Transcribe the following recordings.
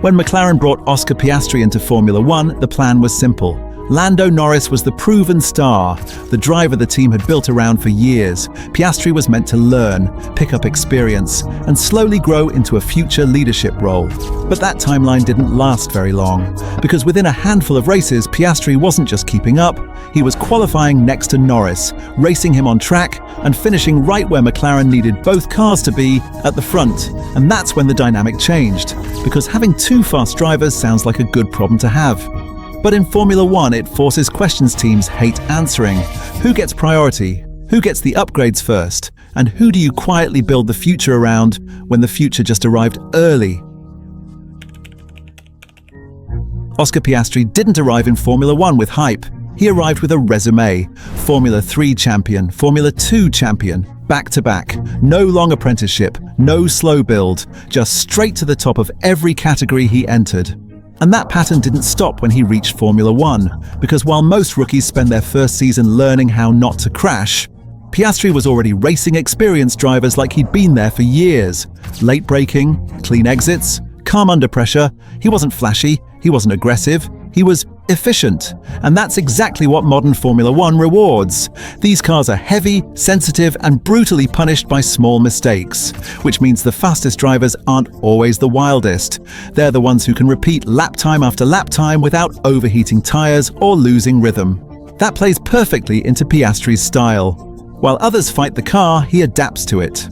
When McLaren brought Oscar Piastri into Formula One, the plan was simple. Lando Norris was the proven star, the driver the team had built around for years. Piastri was meant to learn, pick up experience, and slowly grow into a future leadership role. But that timeline didn't last very long, because within a handful of races, Piastri wasn't just keeping up, he was qualifying next to Norris, racing him on track, and finishing right where McLaren needed both cars to be, at the front. And that's when the dynamic changed, because having two fast drivers sounds like a good problem to have. But in Formula One, it forces questions teams hate answering. Who gets priority? Who gets the upgrades first? And who do you quietly build the future around when the future just arrived early? Oscar Piastri didn't arrive in Formula One with hype. He arrived with a resume. Formula 3 champion, Formula 2 champion, back-to-back. No long apprenticeship, no slow build, just straight to the top of every category he entered. And that pattern didn't stop when he reached Formula One, because while most rookies spend their first season learning how not to crash, Piastri was already racing experienced drivers like he'd been there for years. Late braking, clean exits, calm under pressure. He wasn't flashy, he wasn't aggressive, he was efficient. And that's exactly what modern Formula One rewards. These cars are heavy, sensitive, and brutally punished by small mistakes, which means the fastest drivers aren't always the wildest. They're the ones who can repeat lap time after lap time without overheating tires or losing rhythm. That plays perfectly into Piastri's style. While others fight the car, he adapts to it.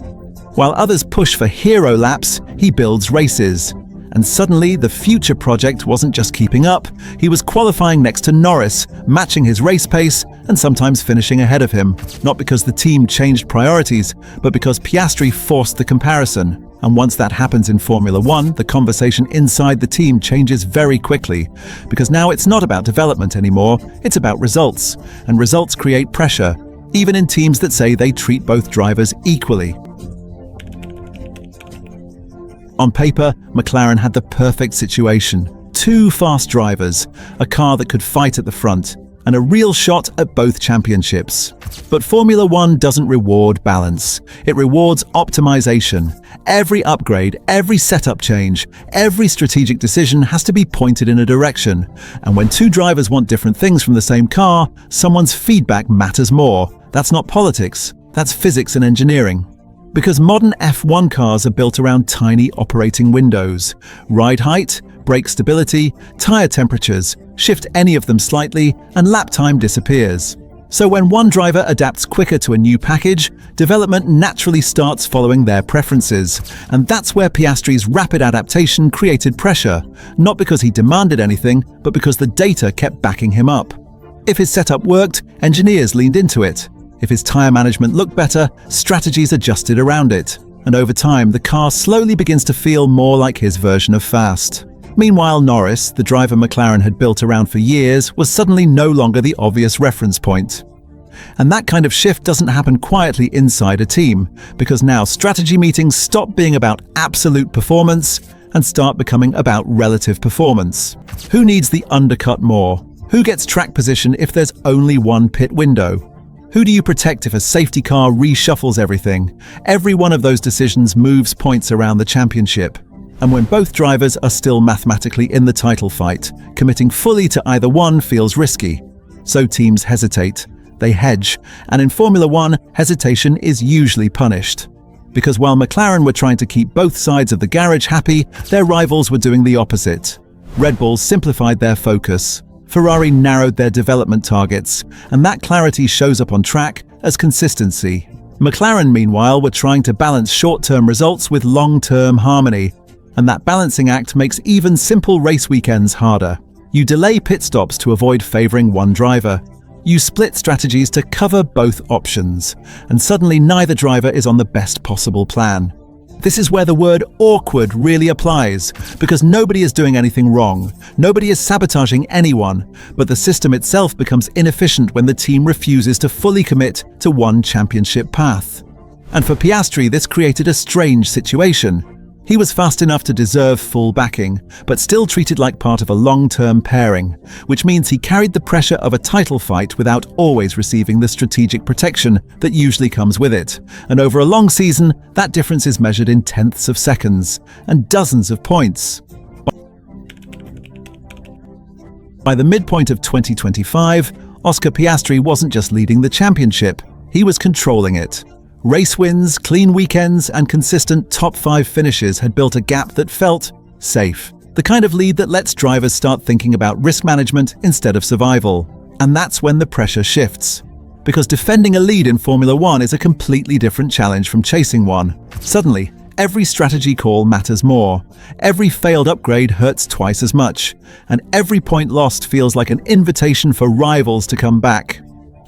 While others push for hero laps, he builds races. And suddenly, the future project wasn't just keeping up, he was qualifying next to Norris, matching his race pace, and sometimes finishing ahead of him. Not because the team changed priorities, but because Piastri forced the comparison. And once that happens in Formula One, the conversation inside the team changes very quickly. Because now it's not about development anymore, it's about results. And results create pressure, even in teams that say they treat both drivers equally. On paper, McLaren had the perfect situation. Two fast drivers, a car that could fight at the front, and a real shot at both championships. But Formula One doesn't reward balance. It rewards optimization. Every upgrade, every setup change, every strategic decision has to be pointed in a direction. And when two drivers want different things from the same car, someone's feedback matters more. That's not politics, that's physics and engineering. Because modern F1 cars are built around tiny operating windows. Ride height, brake stability, tire temperatures, shift any of them slightly, and lap time disappears. So when one driver adapts quicker to a new package, development naturally starts following their preferences. And that's where Piastri's rapid adaptation created pressure, not because he demanded anything, but because the data kept backing him up. If his setup worked, engineers leaned into it. If his tire management looked better, strategies adjusted around it. And over time, the car slowly begins to feel more like his version of fast. Meanwhile, Norris, the driver McLaren had built around for years, was suddenly no longer the obvious reference point. And that kind of shift doesn't happen quietly inside a team, because now strategy meetings stop being about absolute performance and start becoming about relative performance. Who needs the undercut more? Who gets track position if there's only one pit window? Who do you protect if a safety car reshuffles everything? Every one of those decisions moves points around the championship. And when both drivers are still mathematically in the title fight, committing fully to either one feels risky. So teams hesitate, they hedge, and in Formula One, hesitation is usually punished. Because while McLaren were trying to keep both sides of the garage happy, their rivals were doing the opposite. Red Bull simplified their focus. Ferrari narrowed their development targets, and that clarity shows up on track as consistency. McLaren, meanwhile, were trying to balance short-term results with long-term harmony, and that balancing act makes even simple race weekends harder. You delay pit stops to avoid favoring one driver. You split strategies to cover both options, and suddenly neither driver is on the best possible plan. This is where the word awkward really applies, because nobody is doing anything wrong, nobody is sabotaging anyone, but the system itself becomes inefficient when the team refuses to fully commit to one championship path. And for Piastri, this created a strange situation. He was fast enough to deserve full backing, but still treated like part of a long-term pairing, which means he carried the pressure of a title fight without always receiving the strategic protection that usually comes with it. And over a long season, that difference is measured in tenths of seconds and dozens of points. By the midpoint of 2025, Oscar Piastri wasn't just leading the championship, he was controlling it. Race wins, clean weekends, and consistent top-5 finishes had built a gap that felt safe. The kind of lead that lets drivers start thinking about risk management instead of survival. And that's when the pressure shifts. Because defending a lead in Formula One is a completely different challenge from chasing one. Suddenly, every strategy call matters more. Every failed upgrade hurts twice as much. And every point lost feels like an invitation for rivals to come back.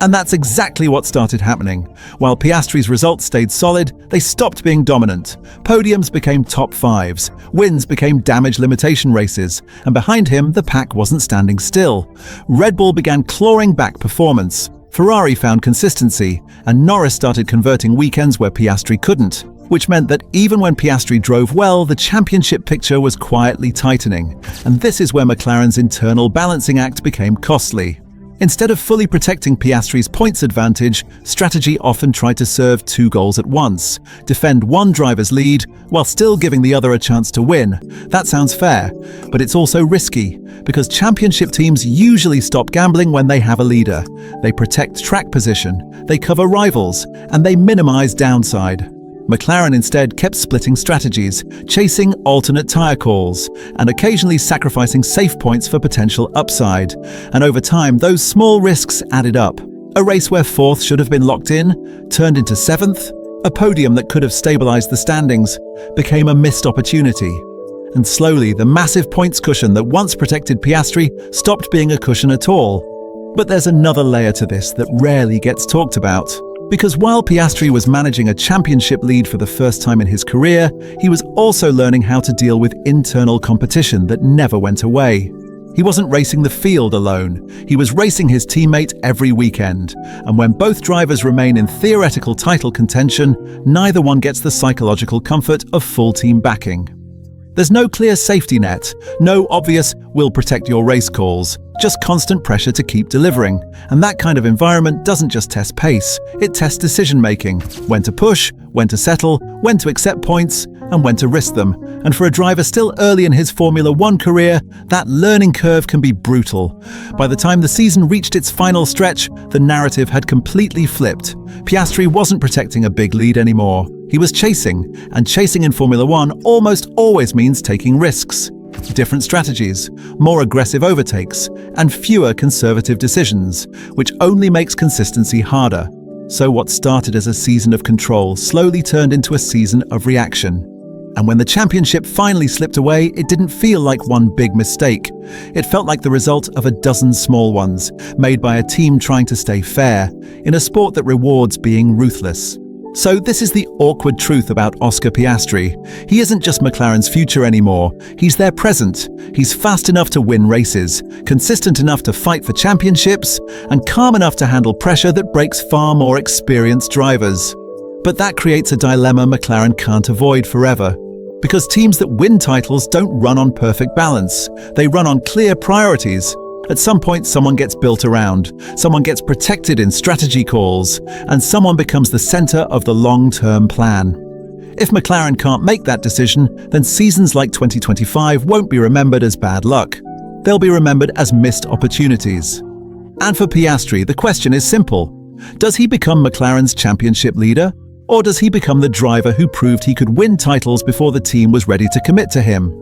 And that's exactly what started happening. While Piastri's results stayed solid, they stopped being dominant. Podiums became top fives, wins became damage limitation races, and behind him, the pack wasn't standing still. Red Bull began clawing back performance. Ferrari found consistency, and Norris started converting weekends where Piastri couldn't, which meant that even when Piastri drove well, the championship picture was quietly tightening. And this is where McLaren's internal balancing act became costly. Instead of fully protecting Piastri's points advantage, strategy often tried to serve two goals at once: defend one driver's lead while still giving the other a chance to win. That sounds fair, but it's also risky, because championship teams usually stop gambling when they have a leader. They protect track position, they cover rivals, and they minimize downside. McLaren instead kept splitting strategies, chasing alternate tyre calls, and occasionally sacrificing safe points for potential upside. And over time, those small risks added up. A race where fourth should have been locked in turned into seventh. A podium that could have stabilized the standings became a missed opportunity. And slowly, the massive points cushion that once protected Piastri stopped being a cushion at all. But there's another layer to this that rarely gets talked about. Because while Piastri was managing a championship lead for the first time in his career, he was also learning how to deal with internal competition that never went away. He wasn't racing the field alone, he was racing his teammate every weekend. And when both drivers remain in theoretical title contention, neither one gets the psychological comfort of full team backing. There's no clear safety net, no obvious "we'll protect your race" calls, just constant pressure to keep delivering. And that kind of environment doesn't just test pace, it tests decision-making: when to push, when to settle, when to accept points, and when to risk them. And for a driver still early in his Formula One career, that learning curve can be brutal. By the time the season reached its final stretch, the narrative had completely flipped. Piastri wasn't protecting a big lead anymore. He was chasing, and chasing in Formula One almost always means taking risks. Different strategies, more aggressive overtakes, and fewer conservative decisions, which only makes consistency harder. So what started as a season of control slowly turned into a season of reaction. And when the championship finally slipped away, it didn't feel like one big mistake. It felt like the result of a dozen small ones, made by a team trying to stay fair, in a sport that rewards being ruthless. So this is the awkward truth about Oscar Piastri. He isn't just McLaren's future anymore, he's their present. He's fast enough to win races, consistent enough to fight for championships, and calm enough to handle pressure that breaks far more experienced drivers. But that creates a dilemma McLaren can't avoid forever. Because teams that win titles don't run on perfect balance, they run on clear priorities. At some point, someone gets built around, someone gets protected in strategy calls, and someone becomes the center of the long-term plan. If McLaren can't make that decision, then seasons like 2025 won't be remembered as bad luck. They'll be remembered as missed opportunities. And for Piastri, the question is simple. Does he become McLaren's championship leader? Or does he become the driver who proved he could win titles before the team was ready to commit to him?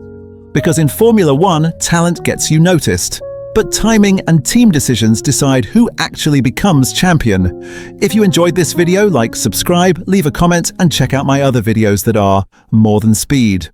Because in Formula One, talent gets you noticed. But timing and team decisions decide who actually becomes champion. If you enjoyed this video, subscribe, leave a comment, and check out my other videos that are more than speed.